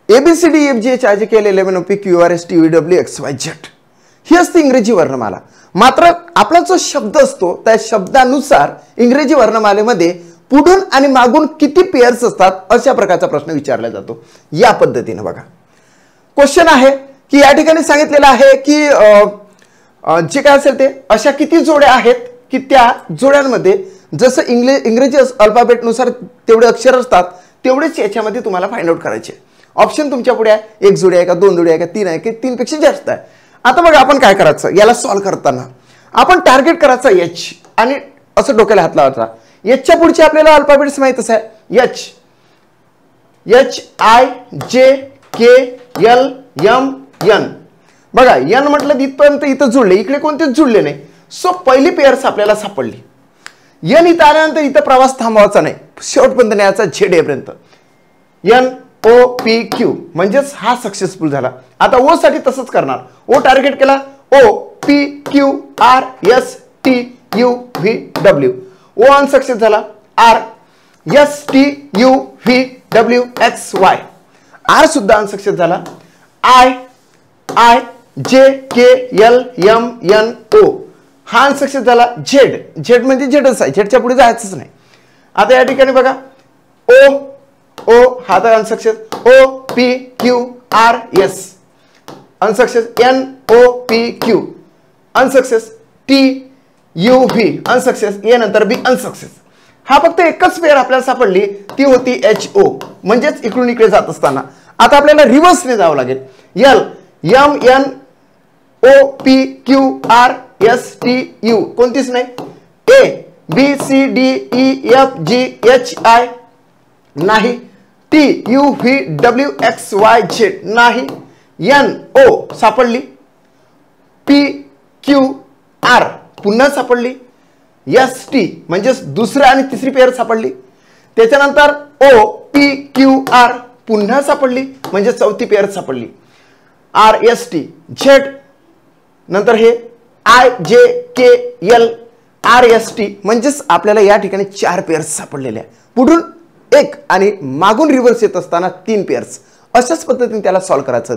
ABCDEFGHIJKLMNOPQRSTUVWXYZ ही असते इंग्रजी वर्णमाला। मात्र आपला जो शब्द असतो त्या शब्दानुसार इंग्रजी वर्णमालेमध्ये पुढून आणि मागून किती पेयर्स असतात अशा प्रकारचा प्रश्न विचारला जातो। या पद्धतीने बघा क्वेश्चन आहे की या ठिकाणी सांगितलेलं आहे की जे काय असेल ते अशा किती जोड्या आहेत की त्या जोड्यांमध्ये जसं इंग्रजी अल्फाबेट नुसार तेवढे अक्षर असतात तेवढेच याच्यामध्ये तुम्हाला फाइंड आउट करायचे। ऑप्शन तुमच्या पुढे आहे, एक जोडी आहे का, दोन जोडी आहे का, तीन आहे की तीन पेक्षा जास्त आहे। आता बघा आपण काय करायचं, याला सॉल्व करताना आपण टार्गेट करायचं एच आणि असं डोक्याला हात लावायचा। एचच्या पुढचे आपल्याला अल्फाबेट्स माहितच आहे, एच HIJKLMN। बघा एन म्हटलं इथपर्यंत इथं जुळले, इकडे कोणतेच जुळले नाही। सो पहिली पेयर्स आपल्याला सापडली। एन इथं आल्यानंतर इथं प्रवास थांबवायचा नाही, शेवटपर्यंत न्यायचा ZA पर्यंत। NOPQ म्हणजेच हा सक्सेसफुल झाला। आता ओ साठी तसंच करणार, ओ टार्गेट केला OPQRSTUVW, ओ अनसक्सेस झाला। RSTUVWXY, आर सुद्धा अनसक्सेस झाला। IIJKLMNO हा अनसक्सेस झाला। झेड म्हणजे झेडच आहे, झेडच्या पुढे जायचंच नाही। आता या ठिकाणी बघा ओ हा तर unsuccess, OPQRS unsuccess, NOPQ unsuccess, TUV unsuccess, A नंतर बी अनसक्सेस। हा फक्त एकच पेयर आपल्याला सापडली, ती होती HO म्हणजेच इकडून इकडे जात असताना। आता आपल्याला रिव्हर्सने जावं लागेल। LMNOPQRSTU कोणतीच नाही, ABCDEFGHI नाही, TUVWXYZ नाही, NO सापडली, PQR पुन्हा सापडली, ST म्हणजे दुसरी आणि तिसरी पेयर सापडली, त्याच्यानंतर OPQR पुन्हा सापडली म्हणजे चौथी पेयर सापडली, RST Z नंतर हे IJKLRST म्हणजेच आपल्याला या ठिकाणी 4 पेयर्स सापडलेले आहे। पुढून एक आणि मागून रिव्हर्स येत असताना 3 पेयर्स। अशाच पद्धतीने त्याला सॉल्व करायचं।